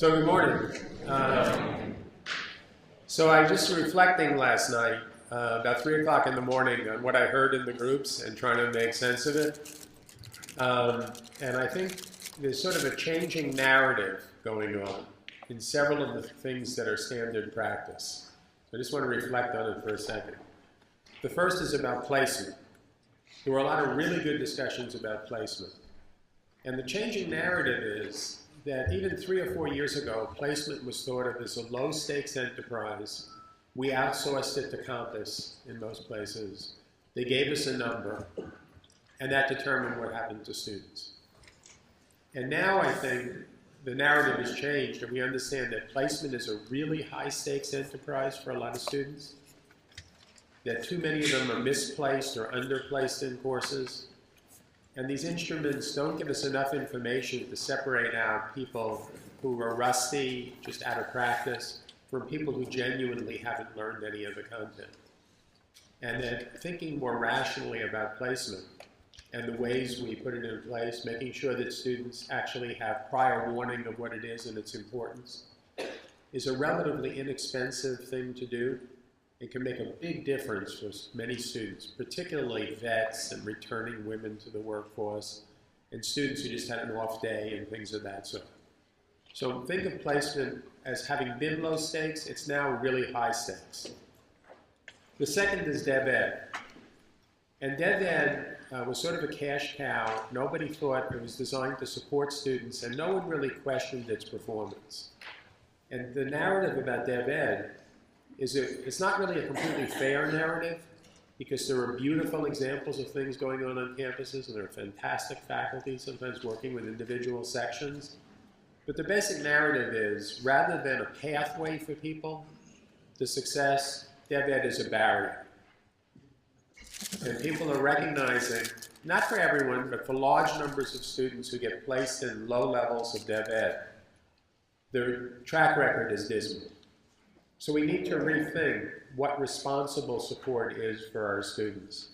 So good morning. So I just reflecting last night, about 3 o'clock in the morning, on what I heard in the groups and trying to make sense of it. And I think there's sort of a changing narrative going on in several of the things that are standard practice. So I just want to reflect on it for a second. The first is about placement. There were a lot of really good discussions about placement. And the changing narrative is that even 3 or 4 years ago, placement was thought of as a low-stakes enterprise. We outsourced it to Compass in most places. They gave us a number, and that determined what happened to students. And now I think the narrative has changed, and we understand that placement is a really high-stakes enterprise for a lot of students, that too many of them are misplaced or underplaced in courses. And these instruments don't give us enough information to separate out people who are rusty, just out of practice, from people who genuinely haven't learned any of the content. And then thinking more rationally about placement and the ways we put it in place, making sure that students actually have prior warning of what it is and its importance, is a relatively inexpensive thing to do. It can make a big difference for many students, particularly vets and returning women to the workforce, and students who just had an off day and things of that sort. So think of placement as having been low stakes. It's now really high stakes. The second is DevEd. And DevEd was sort of a cash cow. Nobody thought it was designed to support students, and no one really questioned its performance. And the narrative about DevEd is it's not really a completely fair narrative, because there are beautiful examples of things going on campuses, and there are fantastic faculty sometimes working with individual sections. But the basic narrative is, rather than a pathway for people to success, DevEd is a barrier. And people are recognizing, not for everyone, but for large numbers of students who get placed in low levels of DevEd, their track record is dismal. So we need to rethink what responsible support is for our students.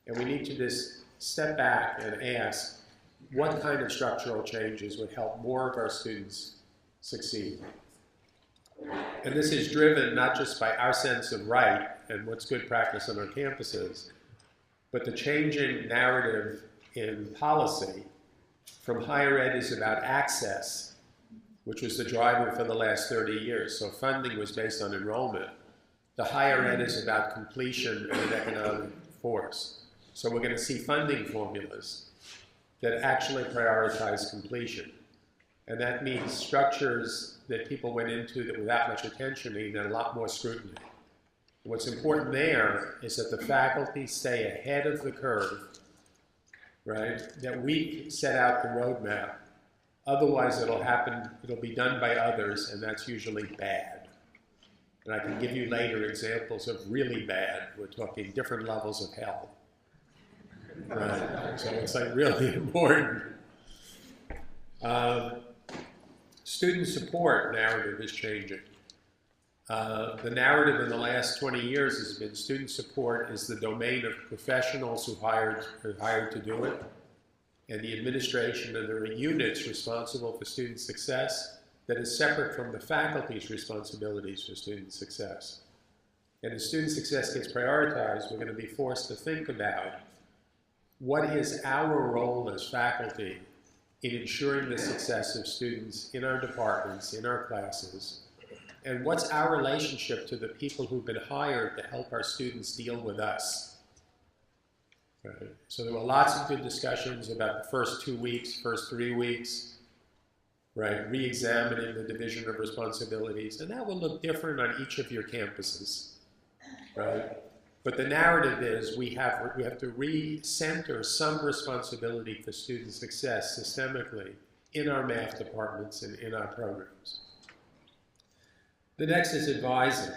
And we need to just step back and ask what kind of structural changes would help more of our students succeed. And this is driven not just by our sense of right and what's good practice on our campuses, but the changing narrative in policy from higher ed is about access, which was the driver for the last 30 years. So funding was based on enrollment. The higher ed is about completion and an economic force. So we're going to see funding formulas that actually prioritize completion. And that means structures that people went into that without much attention need a lot more scrutiny. What's important there is that the faculty stay ahead of the curve, right? That we set out the roadmap. Otherwise, it'll happen, it'll be done by others, and that's usually bad. And I can give you later examples of really bad. We're talking different levels of hell. Right? So it's like really important. Student support narrative is changing. The narrative in the last 20 years has been student support is the domain of professionals who are hired to do it, and the administration, and there are units responsible for student success that is separate from the faculty's responsibilities for student success. And as student success gets prioritized, we're going to be forced to think about what is our role as faculty in ensuring the success of students in our departments, in our classes, and what's our relationship to the people who've been hired to help our students deal with us. Right. So there were lots of good discussions about the first 2 weeks, first 3 weeks, right? Re-examining the division of responsibilities, and that will look different on each of your campuses, right? But the narrative is we have to re-center some responsibility for student success systemically in our math departments and in our programs. The next is advising.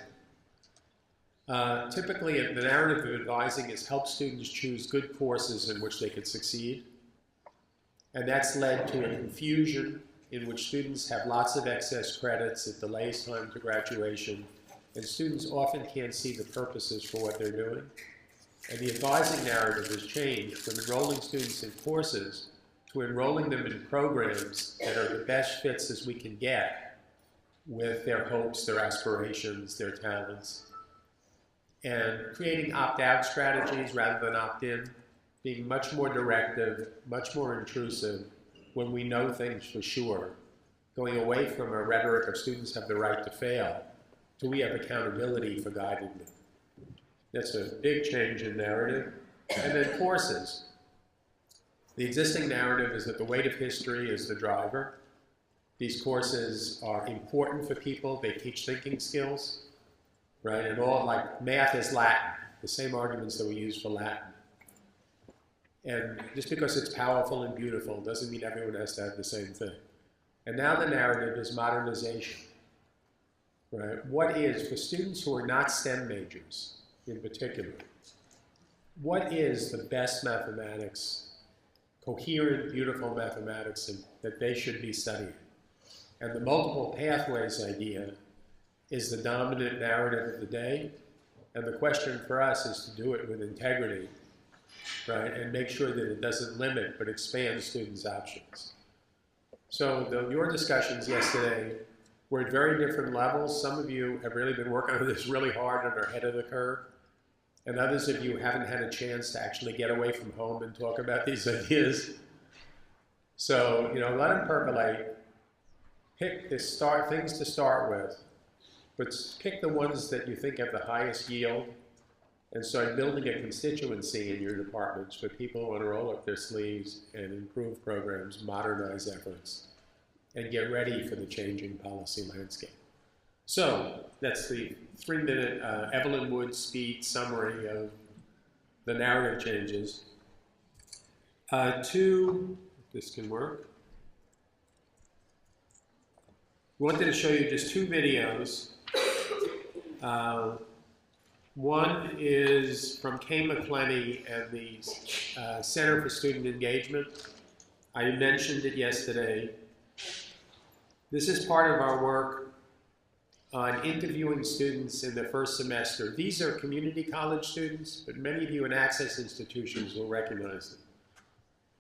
Typically, the narrative of advising is help students choose good courses in which they could succeed. And that's led to a confusion in which students have lots of excess credits. It delays time to graduation. And students often can't see the purposes for what they're doing. And the advising narrative has changed from enrolling students in courses to enrolling them in programs that are the best fits as we can get with their hopes, their aspirations, their talents, and creating opt-out strategies rather than opt-in, being much more directive, much more intrusive when we know things for sure, going away from a rhetoric of students have the right to fail to we have accountability for guiding them. That's a big change in narrative. And then courses. The existing narrative is that the weight of history is the driver. These courses are important for people. They teach thinking skills, right? And all, like math is Latin, the same arguments that we use for Latin. And just because it's powerful and beautiful doesn't mean everyone has to have the same thing. And now the narrative is modernization, right? What is, for students who are not STEM majors in particular, what is the best mathematics, coherent, beautiful mathematics that they should be studying? And the multiple pathways idea is the dominant narrative of the day. And the question for us is to do it with integrity, right? And make sure that it doesn't limit, but expand students' options. So your discussions yesterday were at very different levels. Some of you have really been working on this really hard and are ahead of the curve. And others of you haven't had a chance to actually get away from home and talk about these ideas. So, you know, let them percolate. Pick the things to start with, but pick the ones that you think have the highest yield and start building a constituency in your departments for people who want to roll up their sleeves and improve programs, modernize efforts, and get ready for the changing policy landscape. So that's the 3-minute Evelyn Wood speed summary of the narrative changes. This can work. We wanted to show you just 2 videos. One is from Kay McClenny and the Center for Student Engagement. I mentioned it yesterday. This is part of our work on interviewing students in the first semester. These are community college students, but many of you in access institutions will recognize them.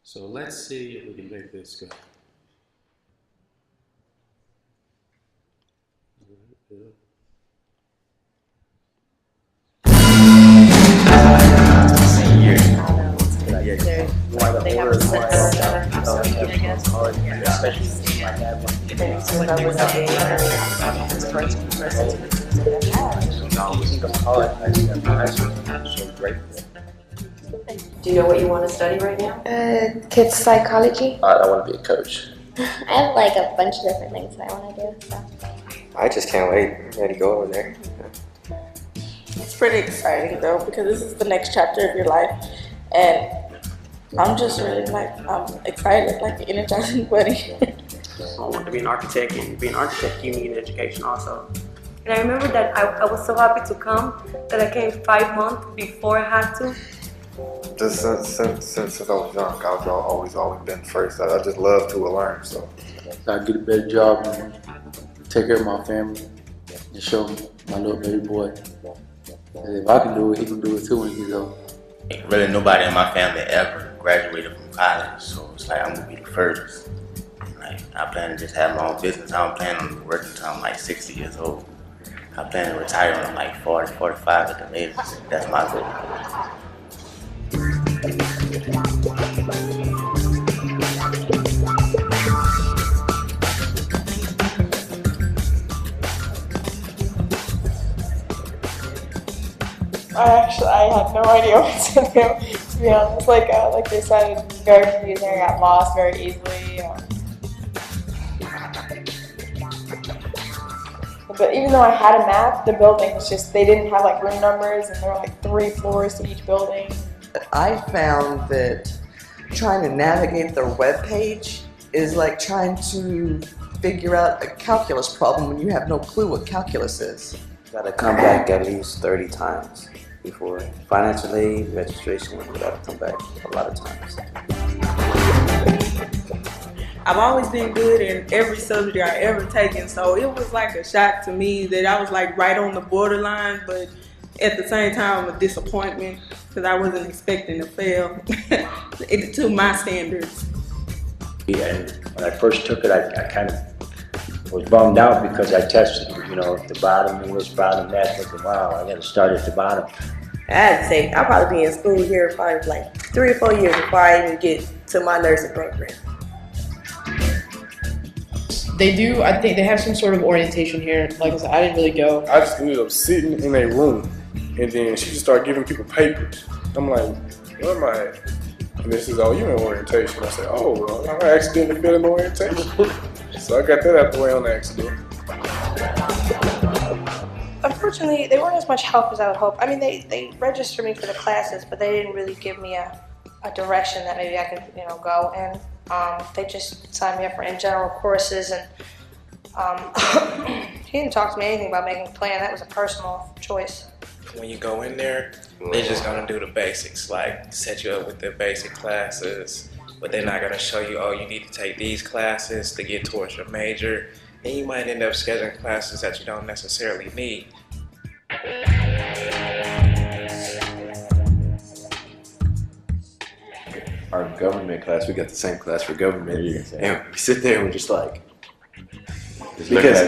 So let's see if we can make this go. They have a set I guess. Do you know what you want to study right now? Kids psychology. I want to be a coach. I have like a bunch of different things that I want to do. So. I just can't wait. I'm ready to go over there. It's pretty exciting though because this is the next chapter of your life, and I'm just really I'm excited, like energizing buddy. I want to be an architect, and being an architect, you need an education also. And I remember that I was so happy to come that I came 5 months before I had to. Just since I was young, I've always been first. I just love to learn. So I get a better job and take care of my family and show my little baby boy that if I can do it, he can do it too when he gets old. Really, nobody in my family ever graduated from college, so it's like I'm gonna be the first. Like I plan to just have my own business. I don't plan on working until I'm like 60 years old. I plan to retire when I'm like 40, 45 at the latest. That's my goal. I had no idea what to do, to be honest. Like they said, it's very confusing. I got lost very easily. But even though I had a map, the buildings they didn't have like room numbers, and there were like 3 floors to each building. I found that trying to navigate their webpage is like trying to figure out a calculus problem when you have no clue what calculus is. Gotta come back at least 30 times before financial aid, registration, we gotta come back a lot of times. I've always been good in every subject I ever taken, so it was like a shock to me that I was like right on the borderline, but at the same time a disappointment because I wasn't expecting to fail to my standards. And when I first took it, I kind of was bummed out because I tested, the bottom English, bottom math, thinking, wow, I got to start at the bottom. I had to say, I'll probably be in school here probably like 3 or 4 years before I even get to my nursing program. They do, I think they have some sort of orientation here. Like I said, I didn't really go. I just ended up sitting in a room, and then she just started giving people papers. I'm like, what am I? And this is, oh, you in orientation. I said, oh, well, I accidentally fell in orientation. So I got that out the way on accident. Unfortunately, they weren't as much help as I would hope. I mean, they registered me for the classes, but they didn't really give me a direction that maybe I could, go. And they just signed me up for in general courses, and he didn't talk to me anything about making a plan. That was a personal choice. When you go in there, they're just gonna do the basics, like set you up with the basic classes, but they're not gonna show you, oh, you need to take these classes to get towards your major, and you might end up scheduling classes that you don't necessarily need. Our government class, we got the same class for government, and we sit there and we're just like, because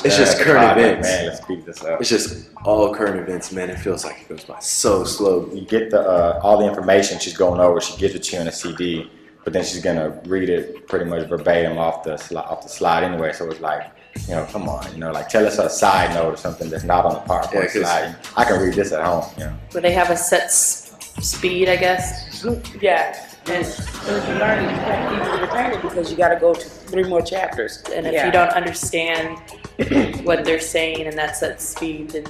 it's just current events. Man, let's speed this up. It's just all current events, man. It feels like it goes by so slow. You get the all the information she's going over. She gives it to you in a CD, but then she's gonna read it pretty much verbatim off the slide anyway. So it's like, come on, like tell us a side note or something that's not on the PowerPoint slide. I can read this at home. But they have a set speed, I guess. Yeah. And if you learn it, you have to keep it retain because you got to go to 3 more chapters. And if you don't understand what they're saying and that's at speed, then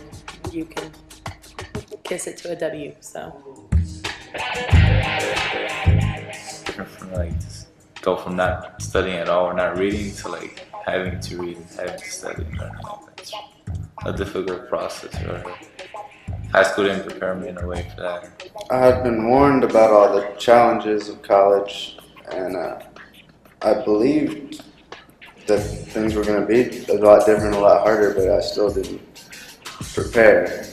you can kiss it to a W. So. Different from just go from not studying at all or not reading to having to read and having to study and learn. It's a difficult process. High school didn't prepare me in a way for that. I had been warned about all the challenges of college, and I believed that things were going to be a lot different, a lot harder, but I still didn't prepare.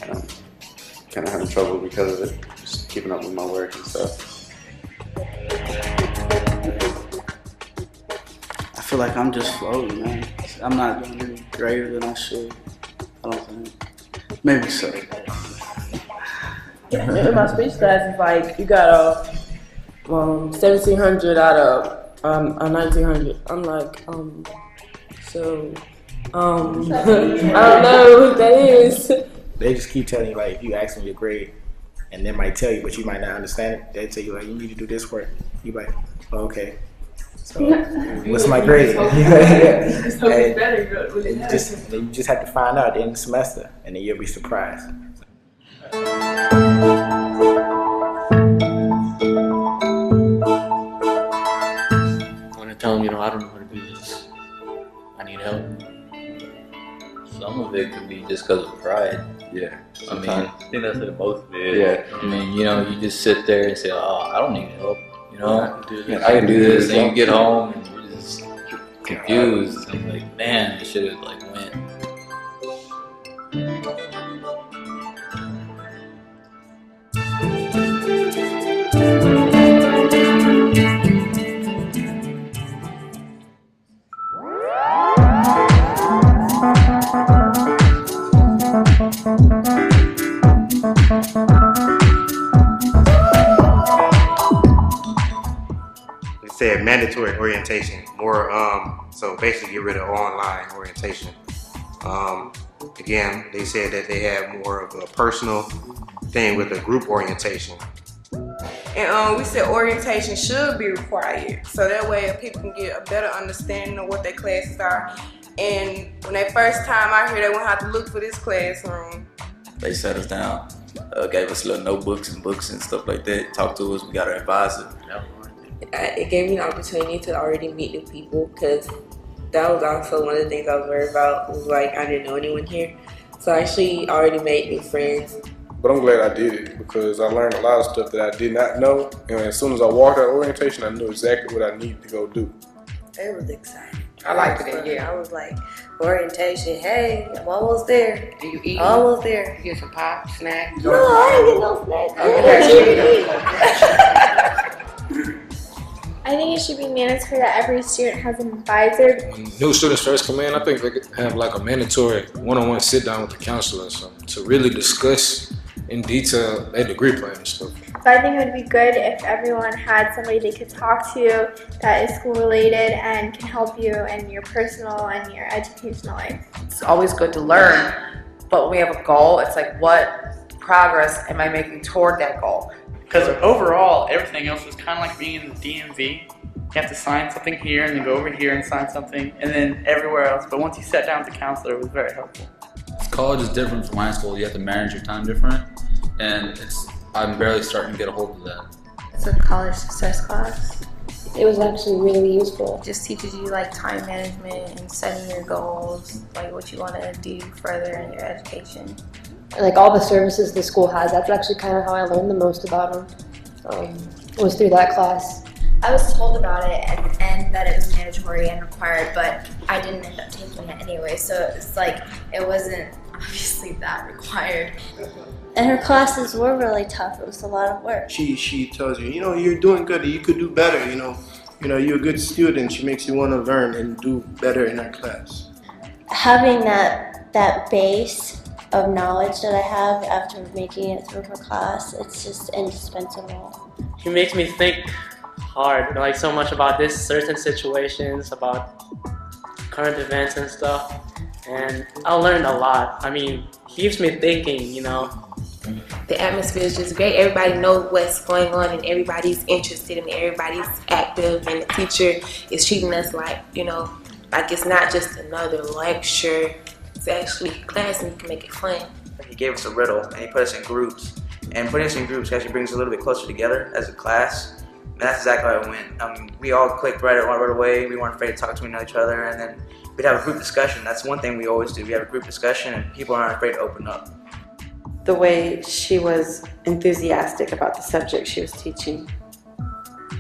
I'm kind of having trouble because of it, just keeping up with my work and stuff. I feel like I'm just floating, man. I'm not doing any greater than I should. I don't think. Maybe so. In my speech class, it's like you got a 1700 out of a 1900. I'm like, I don't know who that is. They just keep telling you, like, if you ask them your grade, and they might tell you, but you might not understand it. They tell you, like, you need to do this work. You like, oh, okay. So, what's my grade? You just have to find out at the end of the semester, and then you'll be surprised. When I tell them, I don't know how to do this, I need help. Some of it could be just because of pride. Yeah. I think that's what most of it is. Yeah. You just sit there and say, oh, I don't need help. I can do this. And you get home and you're just confused. I'm like, man, I should have went. Said mandatory orientation, more so basically get rid of online orientation. Again, they said that they have more of a personal thing with a group orientation. And we said orientation should be required, so that way people can get a better understanding of what their classes are. And when they first time out here, they won't have to look for this classroom. They sat us down, gave us little notebooks and books and stuff like that, talked to us, we got our advisor. It gave me an opportunity to already meet new people, because that was also one of the things I was worried about, was like I didn't know anyone here. So I actually already made new friends. But I'm glad I did it, because I learned a lot of stuff that I did not know, and as soon as I walked out of orientation, I knew exactly what I needed to go do. It was exciting. I liked it, yeah. I was like, orientation, hey, I'm almost there. Do you eat? Almost there. You get some pop, snacks? No, I ain't get no snacks. I I think it should be mandatory that every student has an advisor. When new students first come in, I think they could have like a mandatory one-on-one sit down with the counselor or something to really discuss in detail their degree plan and stuff. So I think it would be good if everyone had somebody they could talk to that is school related and can help you in your personal and your educational life. It's always good to learn, but when we have a goal, it's like, what progress am I making toward that goal? Because overall, everything else was kind of like being in the DMV. You have to sign something here and then go over here and sign something and then everywhere else. But once you sat down with the counselor, it was very helpful. College is different from high school. You have to manage your time different, and I'm barely starting to get a hold of that. It's a college success class. It was actually really useful. It just teaches you like time management and setting your goals, like what you want to do further in your education. Like all the services the school has, that's actually kind of how I learned the most about them. Was through that class. I was told about it and that it was mandatory and required, but I didn't end up taking it anyway, so it's like it wasn't obviously that required. And her classes were really tough. It was a lot of work. She tells you, you're doing good, you could do better, you're a good student. She makes you want to learn and do better in her class. Having that base of knowledge that I have after making it through her class, it's just indispensable. He makes me think hard, like so much about this certain situations, about current events and stuff, and I learned a lot. I mean, he keeps me thinking, The atmosphere is just great. Everybody knows what's going on and everybody's interested and everybody's active, and the teacher is treating us like, like it's not just another lecture. It's actually class and you can make it fun. He gave us a riddle and he put us in groups. And putting us in groups actually brings us a little bit closer together as a class. And that's exactly how it went. We all clicked right away. We weren't afraid to talk to each other. And then we'd have a group discussion. That's one thing we always do. We have a group discussion and people aren't afraid to open up. The way she was enthusiastic about the subject she was teaching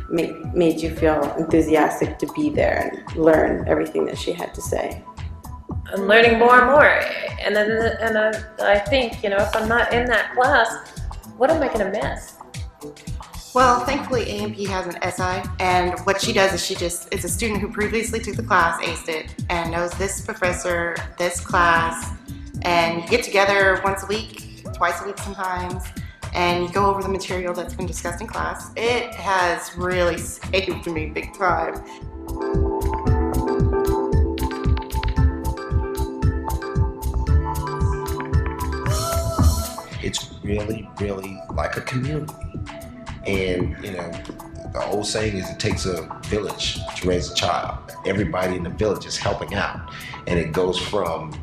made you feel enthusiastic to be there and learn everything that she had to say. I'm learning more and more, and I think, if I'm not in that class, what am I going to miss? Well, thankfully AMP has an SI, and what she does is it's a student who previously took the class, aced it, and knows this professor, this class, and you get together once a week, twice a week sometimes, and you go over the material that's been discussed in class. It has really saved me big time. It's really, really like a community. And, the old saying is it takes a village to raise a child. Everybody in the village is helping out. And it goes from,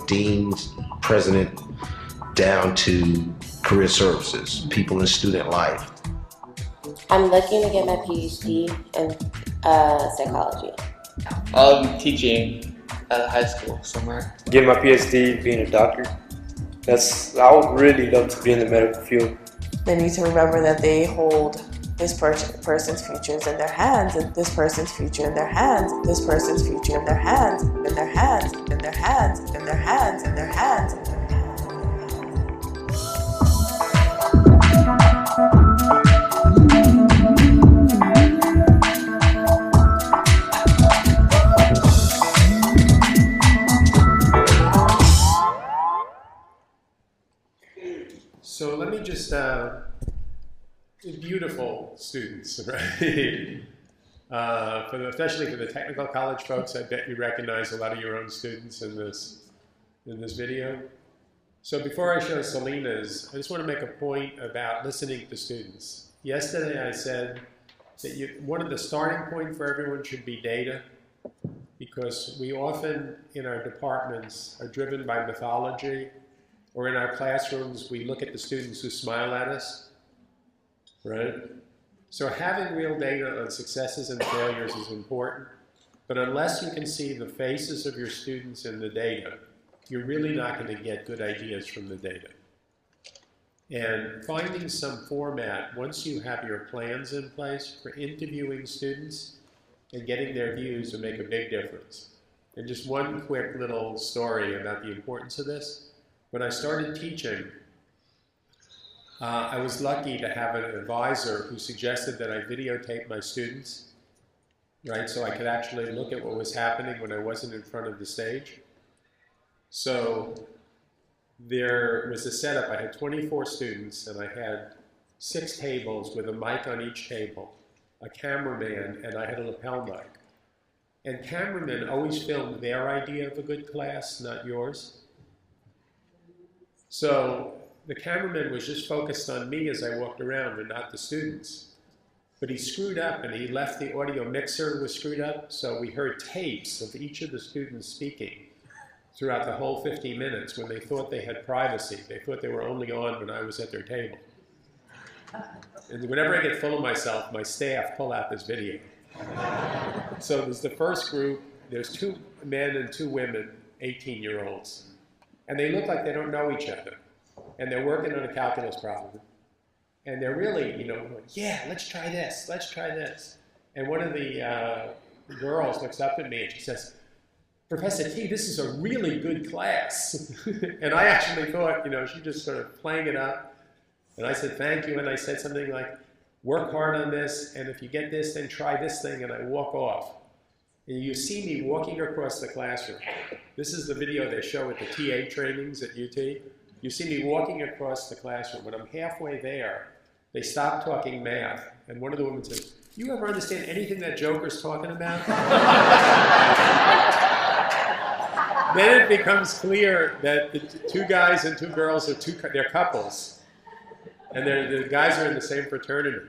deans, president, down to career services, people in student life. I'm looking to get my PhD in psychology. I'll be teaching at a high school somewhere. Get my PhD, being a doctor. I would really love to be in the medical field. They need to remember that they hold this person's futures in their hands, and this person's future in their hands, this person's future in their hands, in their hands, in their hands, in their hands, in their hands. So let me just, beautiful students, right? Especially for the technical college folks, I bet you recognize a lot of your own students in this video. So before I show Selena's, I just want to make a point about listening to students. Yesterday I said that one of the starting point for everyone should be data, because we often in our departments are driven by mythology, or in our classrooms we look at the students who smile at us, right? So having real data on successes and failures is important, but unless you can see the faces of your students in the data, you're really not going to get good ideas from the data. And finding some format, once you have your plans in place for interviewing students and getting their views, will make a big difference. And just one quick little story about the importance of this. When I started teaching, I was lucky to have an advisor who suggested that I videotape my students, right? So I could actually look at what was happening when I wasn't in front of the stage. So there was a setup. I had 24 students and I had 6 tables with a mic on each table, a cameraman, and I had a lapel mic. And cameramen always filmed their idea of a good class, not yours. So the cameraman was just focused on me as I walked around and not the students. But he screwed up and he left the audio mixer was screwed up, so we heard tapes of each of the students speaking throughout the whole 50 minutes when they thought they had privacy. They thought they were only on when I was at their table. And whenever I get full of myself, my staff pull out this video. So there's the first group, there's 2 men and 2 women, 18-year-olds. And they look like they don't know each other. And they're working on a calculus problem. And they're really, you know, yeah, let's try this, let's try this. And one of the girls looks up at me and she says, Professor T, this is a really good class. And I actually thought, you know, she just sort of playing it up. And I said, thank you. And I said something like, work hard on this. And if you get this, then try this thing. And I walk off. And you see me walking across the classroom. This is the video they show at the TA trainings at UT. You see me walking across the classroom. When I'm halfway there, they stop talking math. And one of the women says, you ever understand anything that Joker's talking about? Then it becomes clear that the 2 guys and 2 girls are they're couples. And the guys are in the same fraternity.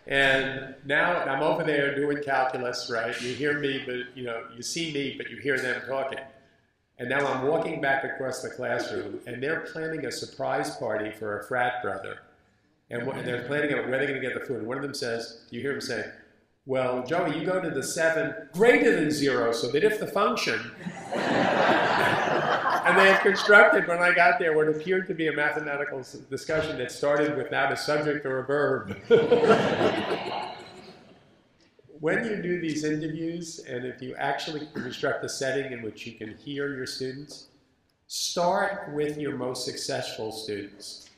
And now I'm over there doing calculus, right? You hear me, but you see me, but you hear them talking. And now I'm walking back across the classroom, and they're planning a surprise party for a frat brother. And they're planning out where they're going to get the food. And one of them says, you hear him say, well, Joey, you go to the 7 greater than 0, so that if the function, and they had constructed when I got there what appeared to be a mathematical discussion that started without a subject or a verb. When you do these interviews, and if you actually construct a setting in which you can hear your students, start with your most successful students.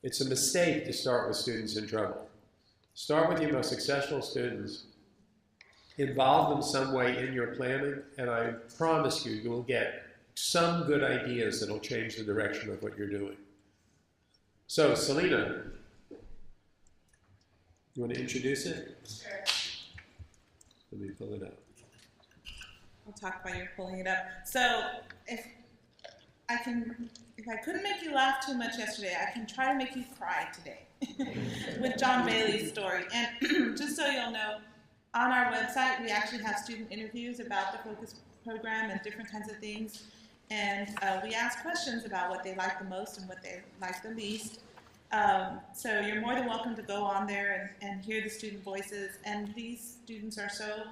It's a mistake to start with students in trouble. Start with your most successful students. Involve them some way in your planning, and I promise you, you will get some good ideas that will change the direction of what you're doing. So, Selena, you want to introduce it? Sure. Let me pull it up. I'll talk while you're pulling it up. So, if I couldn't make you laugh too much yesterday, I can try to make you cry today with John Bailey's story. And just so you'll know, on our website, we actually have student interviews about the Focus program and different kinds of things. And we ask questions about what they like the most and what they like the least. So you're more than welcome to go on there and hear the student voices. And these students are so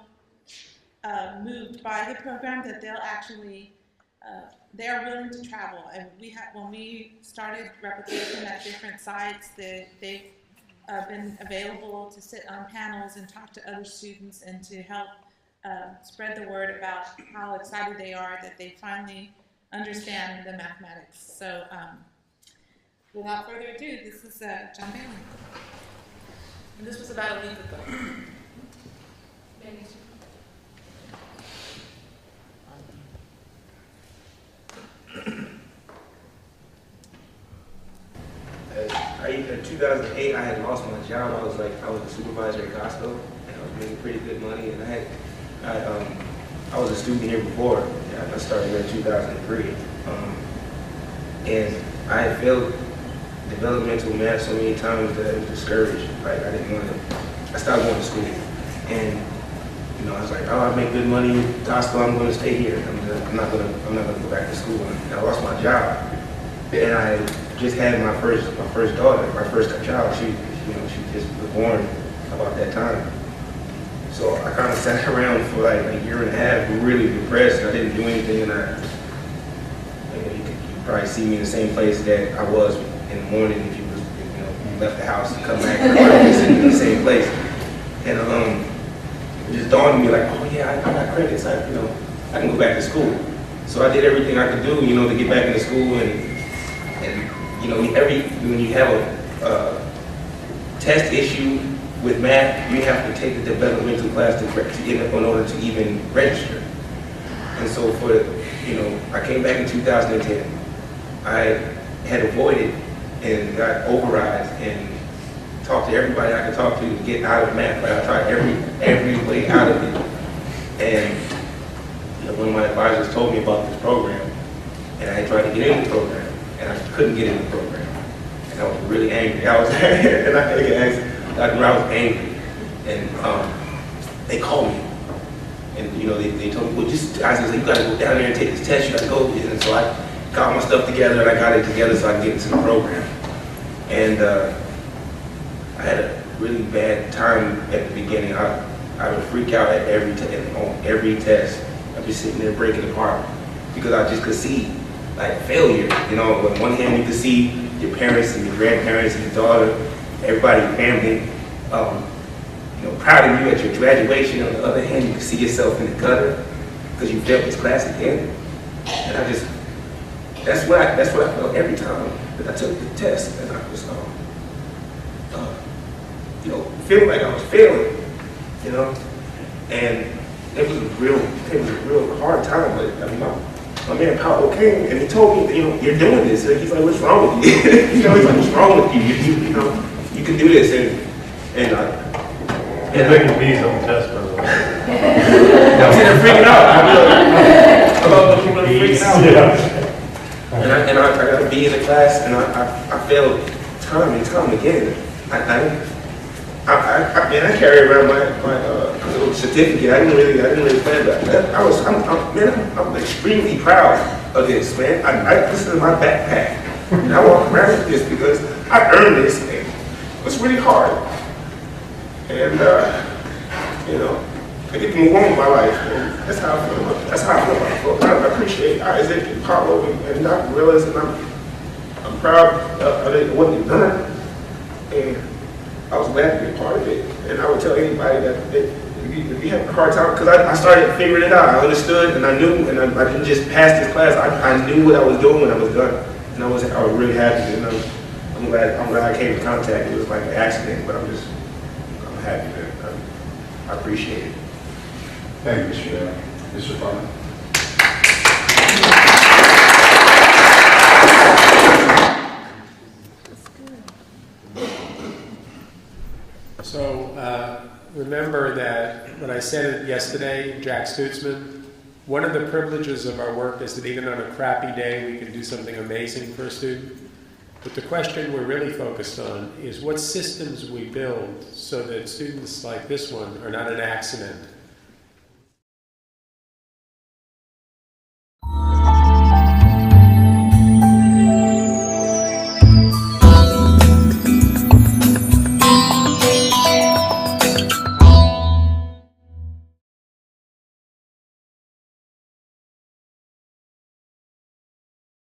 moved by the program that they'll actually, they're willing to travel. And when we started replication at different sites, they've been available to sit on panels and talk to other students and to help spread the word about how excited they are that they finally understand the mathematics. So without further ado, this is John Bailey. And this was about a week ago. In 2008, I had lost my job. I was a supervisor at Costco, and I was making pretty good money. And I was a student here before. I started here in 2003, and I had failed developmental math so many times that I was discouraged. Like I didn't want to. I stopped going to school, and I was like, oh, I make good money at Costco. I'm going to stay here. I'm not going to go back to school. And I lost my job, and I just had my first daughter, my first child. She just was born about that time. So I kind of sat around for like a year and a half, really depressed. I didn't do anything, and you could probably see me in the same place that I was in the morning if you left the house and come back. I'd be sitting in the same place, and it just dawned on me like, oh yeah, I got credits. I can go back to school. So I did everything I could do, to get back into school and you know, when you have a test issue with math, you have to take the developmental class in order to even register. And so I came back in 2010. I had avoided and got overrides and talked to everybody I could talk to get out of math. But I tried every way out of it. And one of my advisors told me about this program, and I had tried to get in the program, and I couldn't get in the program. And I was really angry. I was angry. And they called me. And they told me, well, I said, you gotta go down there and take this test, you gotta go. And so I got my stuff together and I got it together so I could get into the program. And I had a really bad time at the beginning. I would freak out at on every test. I'd be sitting there breaking apart because I just could see like failure. On one hand you could see your parents and your grandparents and your daughter, everybody, your family, proud of you at your graduation. On the other hand, you could see yourself in the gutter because you failed this class again. And that's what I felt every time that I took the test, and I was feeling like I was failing, and it was a real hard time. But my man Paolo came and he told me, you're doing this. And he's like, what's wrong with you? He's like, what's wrong with you? You can do this. And you're making bees on the test, by the way. I'm sitting there freaking out. I love when people are freaking out. Yeah. And I got a B in the class, and I failed time and time again. I carry around my little certificate. I didn't really plan that. I'm extremely proud of this, man. This is my backpack, and I walk around with this because I earned this thing. It was really hard, and I get to move on with my life. And that's how I feel. That's how I feel about it. I appreciate Isaac and Paulo and Dr. Willis, and I'm proud of what they've done. And I was glad to be a part of it. And I would tell anybody that if you have a hard time, because I started figuring it out. I understood and I knew, and I didn't just pass this class. I knew what I was doing when I was done. And I was really happy. And I'm glad I came in contact. It was like an accident, but I'm happy that I appreciate it. Thank you, Mr. Dale. Mr. Farman. So remember that when I said it yesterday, Jack Stutzman, one of the privileges of our work is that even on a crappy day, we can do something amazing for a student. But the question we're really focused on is what systems we build so that students like this one are not an accident,